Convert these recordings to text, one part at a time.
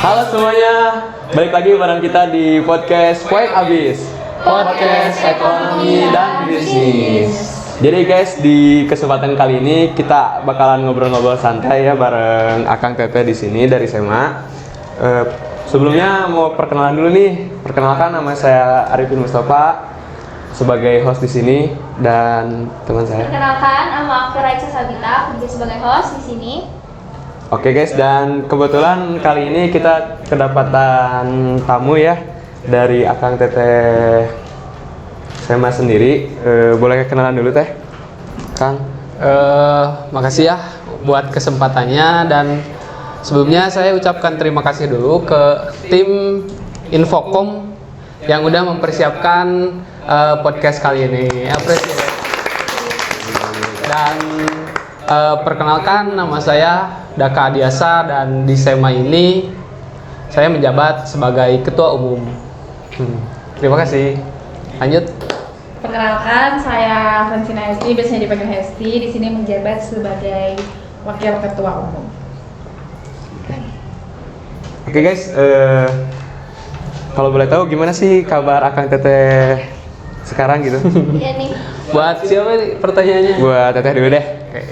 Halo semuanya, balik lagi bareng kita di podcast Poin Abis, podcast ekonomi dan bisnis. Jadi guys, di kesempatan kali ini kita bakalan ngobrol-ngobrol santai ya bareng Akang Teteh di sini dari SMA. Sebelumnya mau perkenalan dulu nih. Perkenalkan, nama saya Arifin Mustafa sebagai host di sini dan teman saya. Perkenalkan, nama aku Raisa Sabita, kerja sebagai host di sini. Oke guys, dan kebetulan kali ini kita kedapatan tamu ya dari Akang Teteh SMA sendiri. Boleh kenalan dulu teh, Kang? Makasih ya buat kesempatannya, dan sebelumnya saya ucapkan terima kasih dulu ke tim Infocom yang udah mempersiapkan podcast kali ini. Apresiasi. Dan perkenalkan, nama saya Daka Adiasa, dan di SEMA ini saya menjabat sebagai ketua umum. Terima kasih. Lanjut. Perkenalkan, saya Francina Hesti, biasanya dipanggil Hesti. Di sini menjabat sebagai wakil ketua umum. Oke guys, kalau boleh tahu gimana sih kabar Akang Teteh sekarang gitu? Iya nih. Buat siapa nih pertanyaannya? Buat Teteh dulu deh. Oke.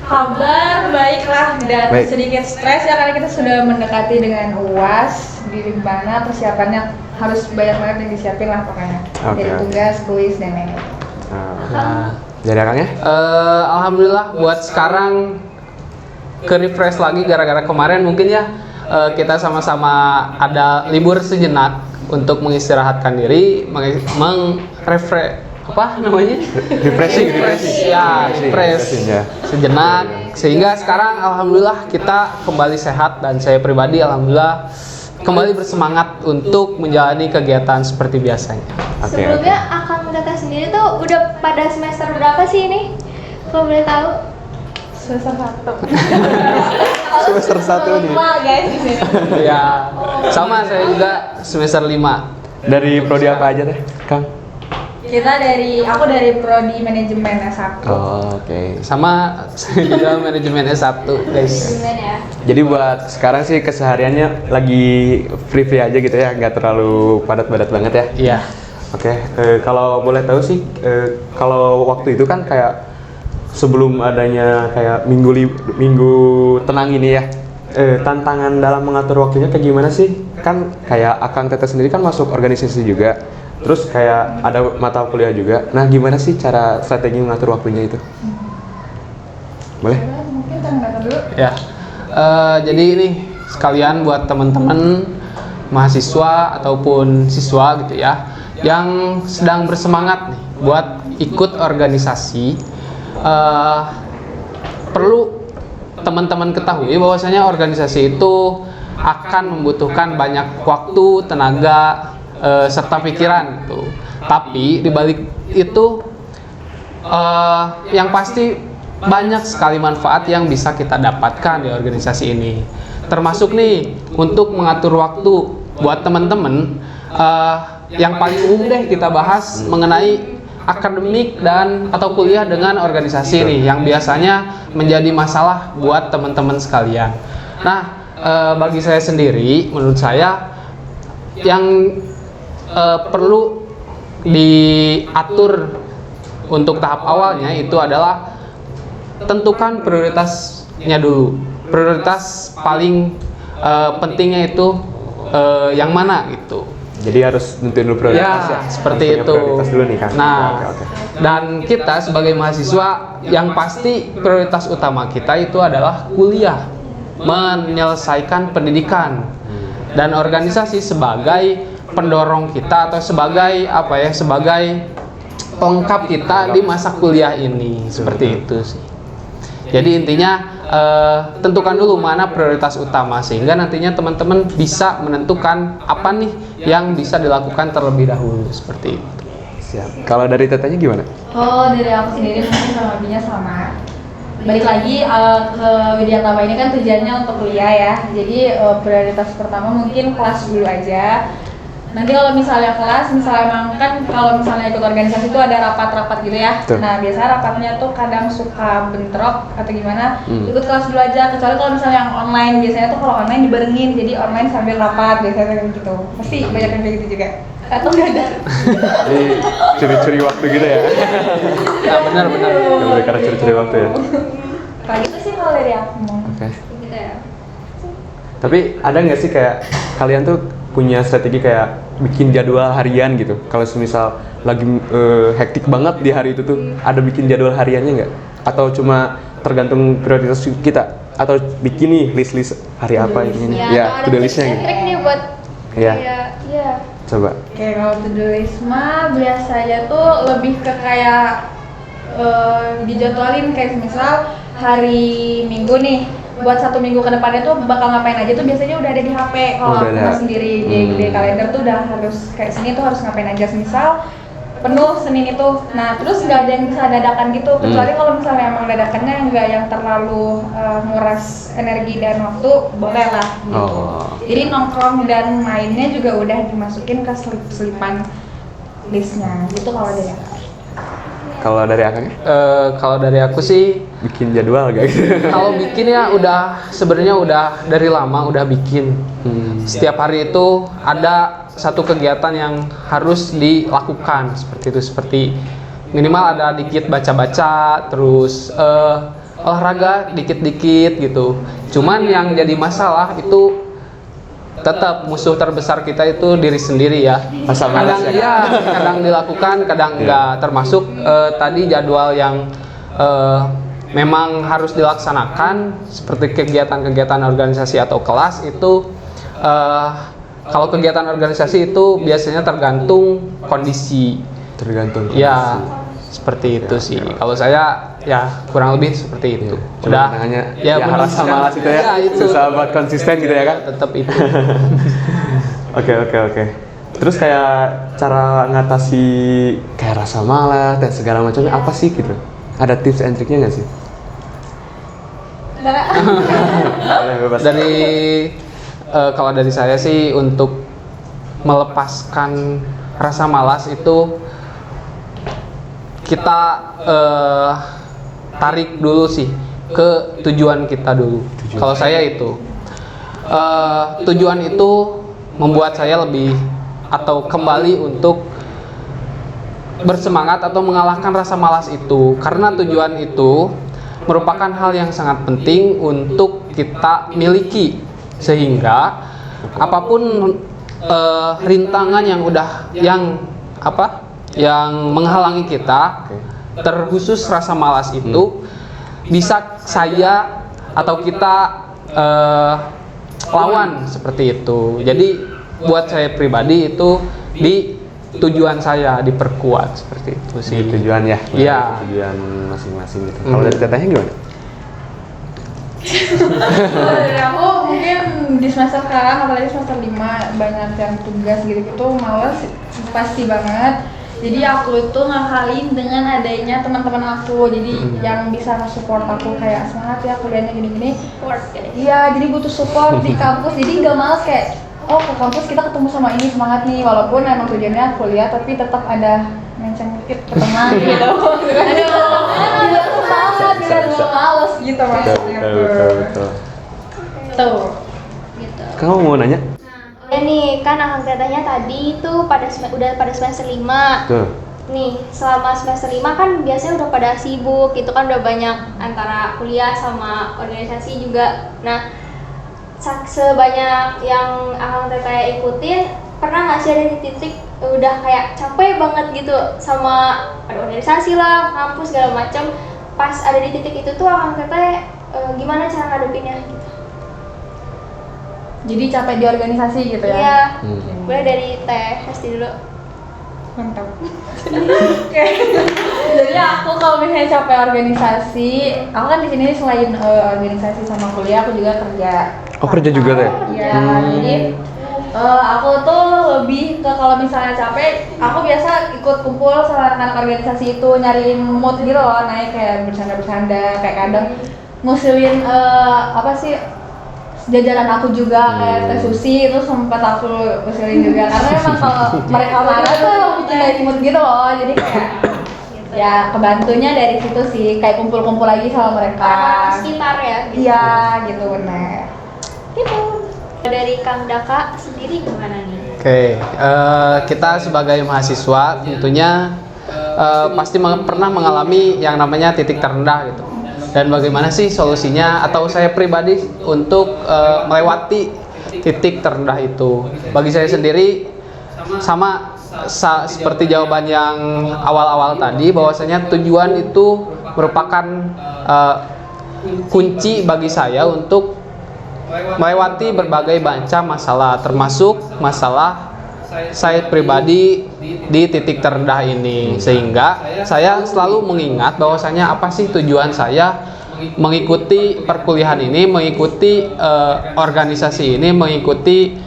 Kabar baiklah, dan Baik. sedikit stres ya karena kita sudah mendekati dengan UAS, di mana persiapannya harus banyak banget yang disiapin lah pokoknya. Oke, Dari oke. tugas, kuis, dan lain-lain. Nah, Jadi Akang ya? alhamdulillah buat sekarang ke refresh lagi gara-gara kemarin mungkin ya kita sama-sama ada libur sejenak untuk mengistirahatkan diri, apa namanya? Refreshing. Ya, refresh Refreshing, ya. sejenak, sehingga sekarang alhamdulillah kita kembali sehat, dan saya pribadi alhamdulillah kembali bersemangat untuk menjalani kegiatan seperti biasanya. Oke. Sebelumnya Akang Teteh sendiri tuh udah pada semester berapa sih ini? Kalau boleh tahu? Semester 1. Semester 1 nih. Lupa guys di sini. Ya, sama saya juga semester 5. Dari prodi apa aja teh, Kang? Aku dari prodi manajemen S1. Oh, oke. Sama saya juga manajemen S1, guys. Gimana ya? Jadi buat sekarang sih kesehariannya lagi free aja gitu ya, nggak terlalu padat-padat banget ya. Iya. Oke, kalau boleh tahu sih, kalau waktu itu kan kayak sebelum adanya kayak minggu tenang ini ya, tantangan dalam mengatur waktunya kayak gimana sih? Kan kayak Akang Teteh sendiri kan masuk organisasi juga, terus kayak ada mata kuliah juga. Nah, gimana sih cara strategi mengatur waktunya itu? Boleh? Mungkin Kang Daka dulu. Ya. Jadi ini sekalian buat teman-teman mahasiswa ataupun siswa gitu ya, yang sedang bersemangat nih buat ikut organisasi. Perlu teman-teman ketahui bahwasanya organisasi itu akan membutuhkan banyak waktu, tenaga, serta pikiran gitu. Tapi di balik itu yang pasti banyak sekali manfaat yang bisa kita dapatkan di organisasi ini. Termasuk nih untuk mengatur waktu buat teman-teman, yang paling umum deh kita bahas mengenai akademik dan atau kuliah dengan organisasi nih yang biasanya menjadi masalah buat teman-teman sekalian. Nah, bagi saya sendiri, menurut saya yang perlu diatur untuk tahap awalnya itu adalah tentukan prioritasnya dulu. Prioritas paling pentingnya itu yang mana gitu. Jadi harus nentuin dulu prioritas ya? Seperti Harus punya itu. prioritas dulu nih, Kang. Nah, Oke. dan kita sebagai mahasiswa yang pasti prioritas utama kita itu adalah kuliah, menyelesaikan pendidikan, dan organisasi sebagai pendorong kita atau sebagai sebagai pelengkap kita di masa kuliah ini. Seperti itu sih. Jadi intinya tentukan dulu mana prioritas utama, sehingga nantinya teman-teman bisa menentukan apa nih yang bisa dilakukan terlebih dahulu, seperti itu. Siap. Kalau dari Tetehnya gimana? Oh, dari aku sendiri mungkin sama lebihnya sama. Balik lagi ke Widyatama ini kan tujuannya untuk kuliah ya. Jadi prioritas pertama mungkin kelas dulu aja. Nanti kalau misalnya kelas, misalnya emang kan kalau misalnya ikut organisasi itu ada rapat-rapat gitu ya. Betul. Nah biasa rapatnya tuh kadang suka bentrok atau gimana. Hmm. Ikut kelas dulu aja. Kecuali kalau misalnya yang online, biasanya tuh kalau online dibarengin, jadi online sambil rapat biasanya kayak gitu. Pasti banyak yang kayak gitu juga. Atau nggak ada? Jadi curi-curi waktu gitu ya. Ya benar-benar. Lebih karena curi-curi waktu ya. Kayak gitu sih kalau dari aku. Oke. Gitu ya. Tapi ada nggak sih kayak kalian tuh punya strategi kayak bikin jadwal harian gitu? Kalau semisal lagi hektik banget di hari itu tuh, ada bikin jadwal hariannya nggak? Atau cuma tergantung prioritas kita? Atau bikin nih list-list hari apa ini? Ya, to do listnya gitu. Trik nih buat Iya. Iya. Coba. Kayak kalau to-do list mah biasanya tuh lebih ke kayak dijadwalin kayak misal hari Minggu nih, buat 1 minggu ke depannya tuh bakal ngapain aja tuh biasanya udah ada di HP. Kalau Udah aku ada. mah sendiri di kalender tuh udah harus kayak sini tuh harus ngapain aja. Misal penuh Senin itu, nah terus nggak ada yang bisa dadakan gitu, kecuali kalau misalnya emang dadakannya nggak yang terlalu nguras energi dan waktu, boleh lah gitu. Oh. Jadi nongkrong dan mainnya juga udah dimasukin ke selipan listnya gitu kalau dari aku. Kalau dari akangnya? Kalau dari aku sih, Bikin jadwal gak gitu? kalau bikin ya udah sebenarnya udah dari lama udah bikin. Setiap hari itu ada satu kegiatan yang harus dilakukan seperti itu, seperti minimal ada dikit baca-baca, terus olahraga dikit-dikit gitu. Cuman yang jadi masalah itu tetap musuh terbesar kita itu diri sendiri ya. Rasa malas Kadang ya? ya, kadang dilakukan, kadang enggak. Termasuk tadi jadwal yang memang harus dilaksanakan seperti kegiatan-kegiatan organisasi atau kelas itu. Kalau kegiatan organisasi itu biasanya tergantung kondisi. Tergantung Ya, seperti itu sih. Kalau saya ya kurang lebih seperti itu. Cuma hanya ya benar rasa sekali. malas itu ya, itu. susah buat konsisten gitu ya kan? Tetap itu. Oke. Terus kayak cara ngatasi kayak rasa malas dan segala macamnya apa sih gitu? Ada tips and triknya nggak sih? Boleh, bebas. Dari kalau dari saya sih untuk melepaskan rasa malas itu kita tarik dulu sih ke tujuan kita dulu. Kalau saya itu tujuan itu membuat saya lebih atau kembali untuk bersemangat atau mengalahkan rasa malas itu, karena tujuan itu merupakan hal yang sangat penting untuk kita miliki, sehingga apapun rintangan yang menghalangi kita, terkhusus rasa malas itu bisa saya atau kita lawan seperti itu. Jadi buat saya pribadi itu di tujuan saya diperkuat seperti itu sih. Di tujuan ya? Iya. Tujuan masing-masing gitu. Kalau dari tetehnya gimana? Kalau dari aku mungkin di semester sekarang, apalagi semester 5 banyak yang tugas gitu-gitu, males pasti banget. Jadi aku itu ngakalin dengan adanya teman-teman aku, jadi yang bisa support aku kayak semangat ya kuliahnya gini-gini. Iya, jadi butuh support di kampus, jadi nggak males kayak oh ke kampus kita ketemu sama ini semangat nih, walaupun emang tujuannya kuliah tapi tetap ada mention dikit ke teman gitu. Ada semangat biar nggak males gitu maksudnya Betul. tuh. Gitu. Kamu mau nanya? Nah, nih kan akang tetehnya tadi itu udah pada semester 5. Tuh. Nih, selama semester 5 kan biasanya udah pada sibuk, itu kan udah banyak antara kuliah sama organisasi juga. Nah, sebanyak yang akang teteh ikutin, pernah nggak sih ada di titik udah kayak capek banget gitu sama ada organisasi lah, kampus segala macam. Pas ada di titik itu tuh akang teteh gimana cara ngadepinnya gitu? Jadi capek di organisasi gitu ya? Iya, boleh dari Teh Hesti dulu. Mantap. Jadi aku kalau misalnya capek organisasi, aku kan di sini selain organisasi sama kuliah, aku juga kerja. Oh, kerja juga Teh? Iya, jadi aku tuh lebih ke kalau misalnya capek, aku biasa ikut kumpul sama anak-anak organisasi itu, nyariin mood gitu loh, naik kayak bercanda-bercanda, kayak kadang ngusilin jajanan aku juga kayak teh sushi itu sempat aku usulin juga karena emang kalau mereka marah tuh bikin dari mood gitu loh, jadi kayak ya kebantunya dari situ sih, kayak kumpul-kumpul lagi sama mereka. Orang sekitar ya gitu. Iya gitu benar. Gitu. Dari Kang Daka sendiri gimana nih? Oke, kita sebagai mahasiswa tentunya pasti pernah mengalami yang namanya titik terendah gitu. Dan bagaimana sih solusinya atau saya pribadi untuk melewati titik terendah itu? Bagi saya sendiri sama seperti jawaban yang awal-awal tadi, bahwasanya tujuan itu merupakan kunci bagi saya untuk melewati berbagai macam masalah, termasuk masalah saya pribadi di titik terendah ini, sehingga saya selalu mengingat bahwasanya apa sih tujuan saya mengikuti perkuliahan ini, mengikuti organisasi ini, mengikuti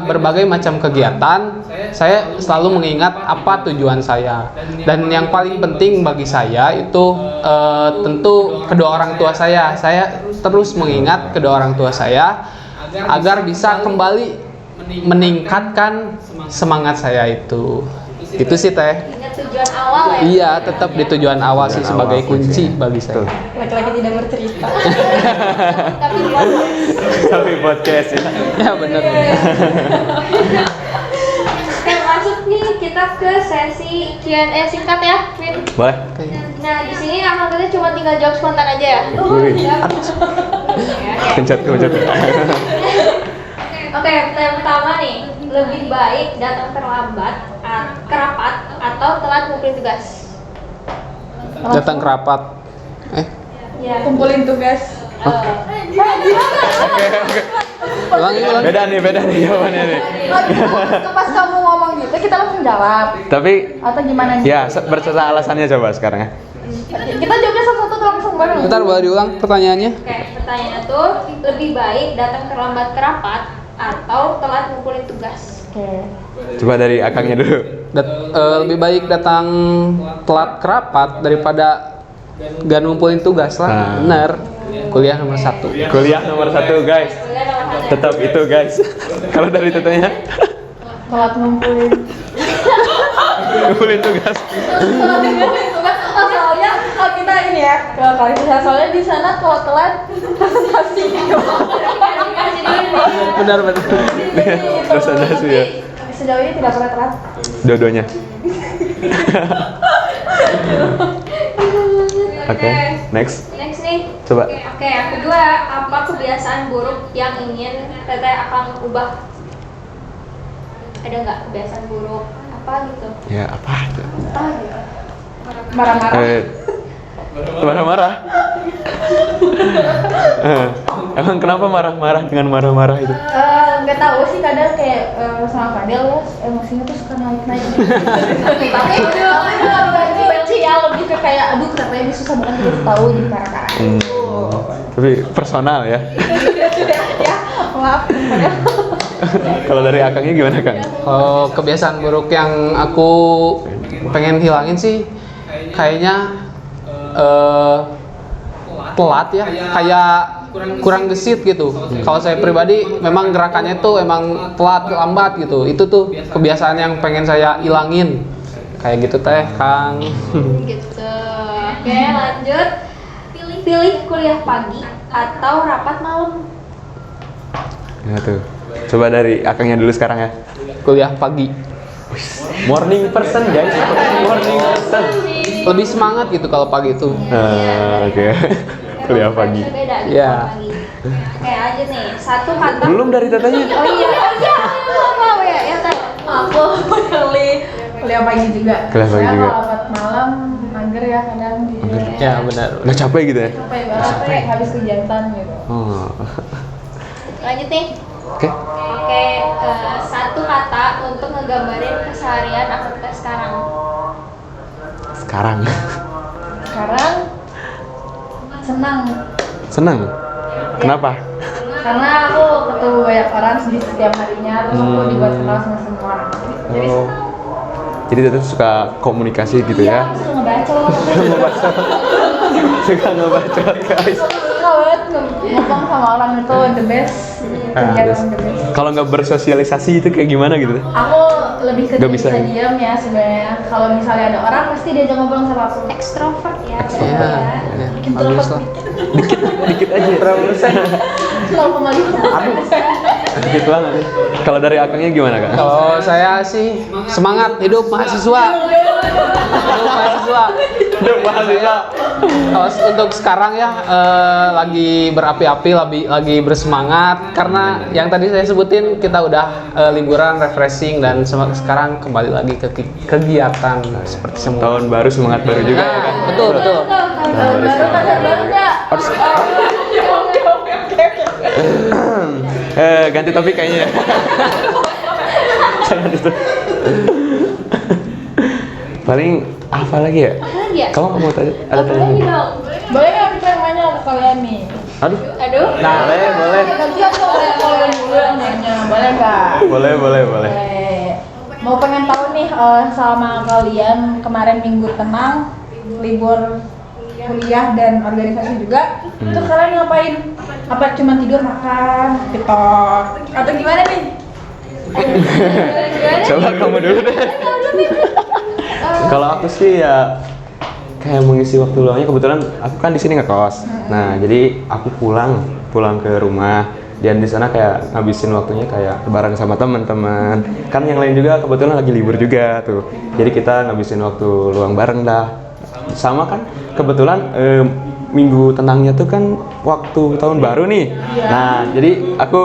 berbagai macam kegiatan. Saya selalu mengingat apa tujuan saya, dan yang paling penting bagi saya itu tentu kedua orang tua saya. Saya terus mengingat kedua orang tua saya agar bisa kembali meningkatkan semangat saya itu sih Teh. Ingat tujuan awal ya? Iya, tetap di tujuan awal sih sebagai kunci bagi saya. Laki-laki tidak bercerita. Tapi buat Tapi podcast ya. Ya benar. Oke, masuk nih kita ke sesi Q&A singkat ya, Vin. Boleh? Nah, di sini akan kita cuma tinggal jawab spontan aja ya. Wih. Siap? Kencet. Oke, yang pertama nih, lebih baik datang terlambat, kerapat, atau telat ngumpulin tugas? Datang ke rapat. Ya. Kumpulin tugas. Ulangi. Beda nih jawabannya nih. Pas kamu ngomong gitu kita langsung jawab. Tapi Atau gimana nih? ya berserta alasannya coba sekarang ya. Kita jawabnya satu-satu langsung bareng. Bentar, boleh diulang pertanyaannya? Oke, pertanyaannya tuh lebih baik datang terlambat ke rapat atau telat ngumpulin tugas? Oke. Coba dari akangnya dulu. Lebih baik datang telat ke rapat daripada gak ngumpulin tugas lah. Nah. Bener. Kuliah nomor 1. Kuliah nomor 1 guys. Kuliah nomor satu. Tetap itu guys. Kalau dari tetenya Telat ngumpulin. ngumpulin tugas. Soalnya kalau kita ini ya ke Kalista, soalnya di sana kalau telat presentasi. Benar. Presentasi ya. Sejauh ini tidak pernah telat. Dua-duanya. Oke, next. Next nih. Coba. Oke, yang kedua, apa kebiasaan buruk yang ingin Teteh akan ubah? Ada nggak kebiasaan buruk apa gitu? Ya apa? Apa gitu? Marah-marah. Marah-marah. Emang kenapa marah-marah dengan marah-marah itu? Nggak tahu sih, kadang kayak sama Fadel ya emosinya tuh suka naik-naik. Tapi benci ya, lebih ke kayak aduh kenapa ini susah banget dikasih tahu jadi marah-marah. Tapi personal ya. Ya maaf. Kalau dari akangnya gimana Kang? Kebiasaan buruk yang aku pengen hilangin sih kayaknya telat ya, kayak kurang gesit gitu. Kalau saya pribadi memang gerakannya tuh emang telat, lambat gitu. Itu tuh kebiasaan yang pengen saya ilangin. Kayak gitu Teh, Kang. Gitu. Oke, lanjut. Pilih kuliah pagi atau rapat malam? Ya tuh. Coba dari akangnya dulu sekarang ya. Kuliah pagi. Morning person guys. Morning person. Lebih semangat gitu kalau pagi itu. Oke. Kuliah pagi. Beda gitu Iya. pagi. Oke, lanjut nih. Satu kata. Belum dari tetenya. Oh iya. Maaf ya, ya Teh. Aku pilih kuliah pagi juga. Kuliah pagi Saya juga. kalau rapat malam mager ya kadang jadi Ya benar. Nggak capek gitu ya? capek banget kayak habis kegiatan gitu. Oh. Lanjut nih. Oke. Oke, satu kata untuk ngegambarin keseharian aktivitas sekarang. Sekarang. Sekarang senang Senang. Kenapa? karena aku ketemu banyak orang di setiap harinya, terus aku dibuat kenal sama semua orang. Jadi Oh. senang. Jadi tetap suka komunikasi gitu Iya, ya? aku suka ngebacot. Suka ngebacot guys. Kalau banget ngomong sama orang itu the best. Kegiatan the best. Kalau nggak bersosialisasi itu kayak gimana gitu? Aku lebih ke Nggak bisa. bisa diam ya sebenarnya. Kalau misalnya ada orang pasti diajak ngobrol sama aku. Ekstrovert ya. Iya, iya, bagus lah. Dikit aja. Selalu pemalu. Dikit banget. Kalau dari akangnya gimana kak? Kalau saya sih semangat hidup mahasiswa. Hidup mahasiswa. Hidup mahasiswa. Kalau untuk sekarang ya lagi berapi-api, lagi bersemangat karena yang tadi saya sebutin kita udah liburan, refreshing dan sekarang kembali lagi ke kegiatan seperti semula. Tahun baru semangat baru juga ya kan? Betul, betul. Tahun baru pasar baru nggak? Ganti topik kayaknya. Jangan itu. Paling apa lagi ya? Apa lagi ya? Kamu mau tanya? Ada Apa tanya? lagi dong? Boleh nggak kita yang nanya ke kalian nih? Aduh. Aduh. Nah, boleh. Gantian dong kalian dulu yang nanya. Boleh nggak? Boleh. Boleh. Mau pengen tahu nih sama kalian kemarin minggu tenang, libur kuliah dan organisasi juga, itu kalian ngapain? Apa cuma tidur, makan, TikTok, atau gimana nih? Coba kamu dulu deh. Kalau aku sih ya kayak mengisi waktu luangnya, kebetulan aku kan di sini ngekos. Nah, jadi aku pulang ke rumah dan di sana kayak ngabisin waktunya kayak bareng sama teman-teman. Kan yang lain juga kebetulan lagi libur juga tuh. Jadi kita ngabisin waktu luang bareng dah. Sama kan kebetulan minggu tenangnya tuh kan waktu tahun baru nih. Nah, jadi aku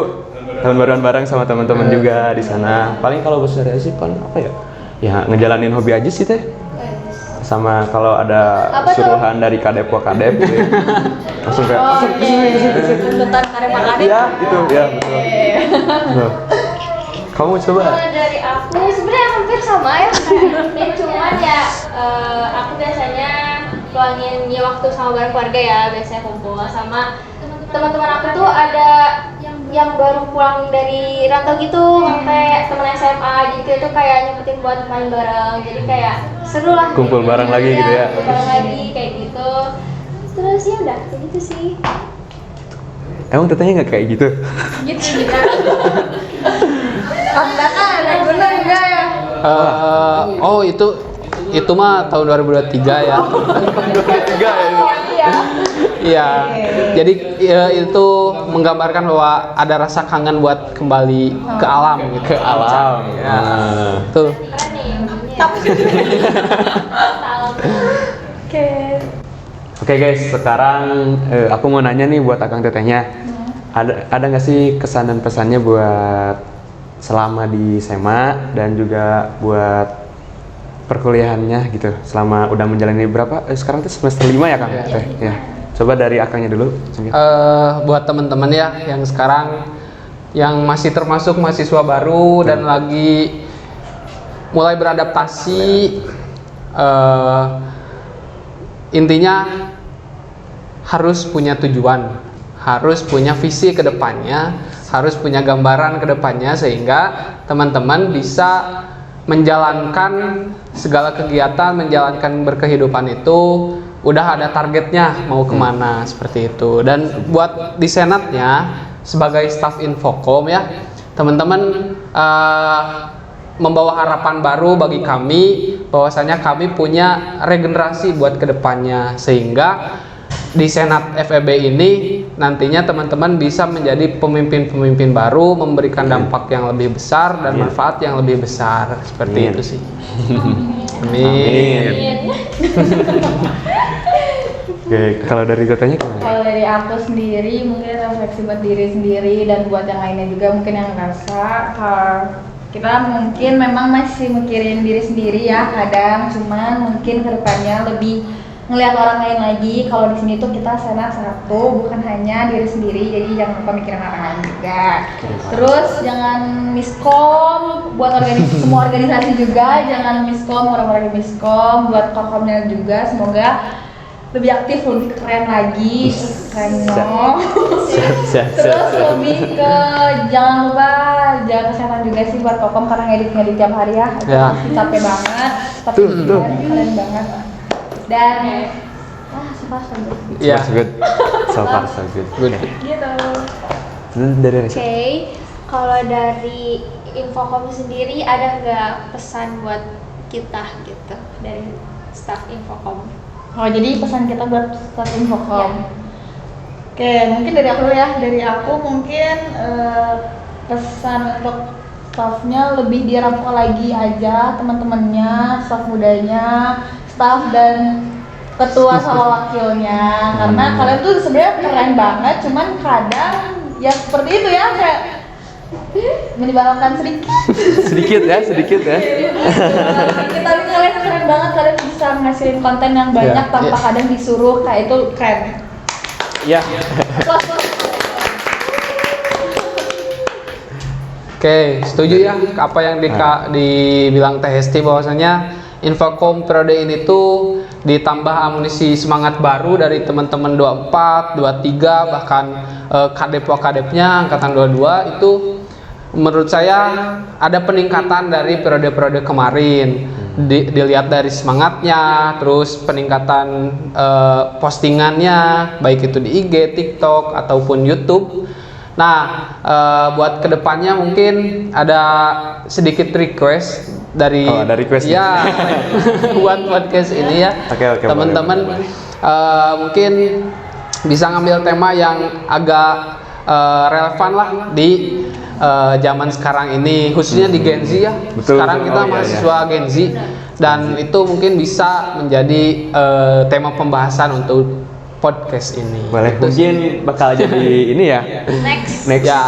tahun baruan bareng sama teman-teman juga di sana. Paling kalau bersosialisasi paling apa ya? Ya ngejalanin hobi aja sih teh. Sama kalau ada Apa tuh? suruhan dari kadep gitu ya. Langsung kayak Tuntutan karep-karep. iya itu ya betul. Loh. Kamu coba. Kalau dari aku sebenarnya hampir sama ya. Ya cuman ya aku biasanya luangin ya waktu sama bareng keluarga ya, biasanya kumpul sama teman-teman aku tuh ada yang baru pulang dari rantau gitu, sampai temen SMA, jadi kita tuh kayak nyempetin buat main bareng, jadi kayak seru lah. Kumpul bareng lagi gitu ya. Kumpul bareng lagi kayak gitu. Terus ya udah kayak gitu sih. Emang tetehnya nggak kayak gitu? Gitu kita. Ada benar enggak ya? Oh itu mah tahun 2023 ya. 2023 ya itu. Iya. Iya. Jadi itu menggambarkan bahwa ada rasa kangen buat kembali ke alam gitu. Ke alam. Ya. Nah. Tuh. Keren nih. Oke. Oke guys, sekarang aku mau nanya nih buat akang tetehnya. Ada nggak sih kesan dan pesannya buat selama di SMA dan juga buat perkuliahannya gitu, selama udah menjalani berapa? Sekarang tuh semester 5 ya Kang? Iya. Ya. Coba dari akangnya dulu. Buat teman-teman ya yang sekarang yang masih termasuk mahasiswa baru dan lagi mulai beradaptasi, intinya harus punya tujuan, harus punya visi ke depannya, harus punya gambaran ke depannya sehingga teman-teman bisa menjalankan segala kegiatan, menjalankan berkehidupan itu udah ada targetnya mau kemana seperti itu. Dan buat di senatnya sebagai staf Infokom ya, teman-teman membawa harapan baru bagi kami bahwasanya kami punya regenerasi buat kedepannya sehingga di Senat FEB ini nantinya teman-teman bisa menjadi pemimpin-pemimpin baru, memberikan dampak yang lebih besar dan manfaat yang lebih besar seperti Amin. itu sih. Amin. Oke, kalau dari tetehnya gimana? Kalau dari aku sendiri mungkin refleksi buat diri sendiri dan buat yang lainnya juga mungkin yang ngerasa kita mungkin memang masih mikirin diri sendiri ya kadang, cuman mungkin kedepannya lebih ngelihat orang lain lagi. Kalau di sini tuh kita senat satu, bukan hanya diri sendiri, jadi jangan lupa mikirin orang lain juga. Terus jangan miskom buat semua organisasi juga, jangan miskom orang-orang yang miskom, buat kokomnya juga semoga lebih aktif, lebih keren lagi, keren no. Terus lebih ke jangan lupa jaga kesehatan juga sih buat kokom karena ngedit tiap hari ya. Capek banget, tapi keren banget. Dan far so good. Ya. So good. So far so good. Good. Oke. Gitu. Dari Oke, Reza. kalau dari Infocom sendiri ada nggak pesan buat kita gitu dari staff Infocom? Oh, jadi pesan kita buat staff Infocom. Ya. Oke, mungkin dari aku dulu ya. Dari aku mungkin pesan untuk staffnya lebih dirangkul lagi aja teman-temannya, staff mudanya, staff dan ketua sama wakilnya. Karena kalian tuh sebenarnya keren banget, cuman kadang ya seperti itu ya, kayak menyebalkan sedikit. Sedikit ya. Tapi kalian keren banget, kalian bisa ngasilin konten yang banyak Ya, tanpa ya. kadang disuruh, kayak itu keren. Ya. Oke, setuju ya apa yang dibilang Teh Hesti bahwasanya Infocom periode ini tuh ditambah amunisi semangat baru dari teman-teman 24, 23 bahkan kadep-kadepnya angkatan 22 itu menurut saya ada peningkatan dari periode-periode kemarin. Dilihat dari semangatnya, terus peningkatan postingannya baik itu di IG, TikTok ataupun YouTube. Nah, buat kedepannya mungkin ada sedikit request dari ada request ya buat podcast ini ya. Oke, teman-teman mungkin bisa ngambil tema yang agak relevan lah di zaman sekarang ini, khususnya di Gen Z ya. Betul, Sekarang betul. kita Oh, iya, mahasiswa Gen Z dan itu mungkin bisa menjadi tema pembahasan untuk podcast ini. Boleh. Itu sih. Mungkin bakal jadi ini ya. Next. Next. Ya,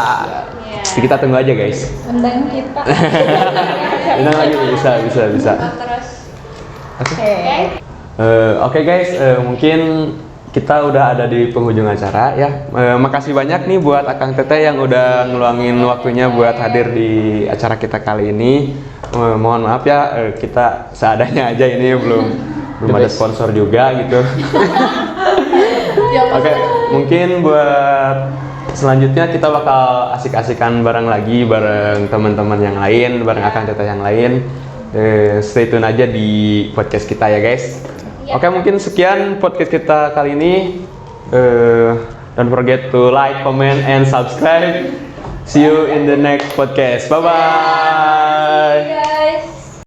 Kita tunggu aja guys. Undang kita. Undang lagi bisa. Terus. Oke. Oke guys, mungkin kita udah ada di penghujung acara ya. Makasih banyak nih buat Akang Teteh yang udah ngeluangin waktunya buat hadir di acara kita kali ini. Mohon maaf ya, kita seadanya aja ini belum ada sponsor juga gitu. Oke, mungkin buat selanjutnya kita bakal asik-asikan bareng lagi bareng teman-teman yang lain, bareng Akang Teteh yang lain. Stay tune aja di podcast kita ya guys. Ya. Oke, mungkin sekian podcast kita kali ini. Don't forget to like, comment, and subscribe. See you in the next podcast. Bye bye. Guys.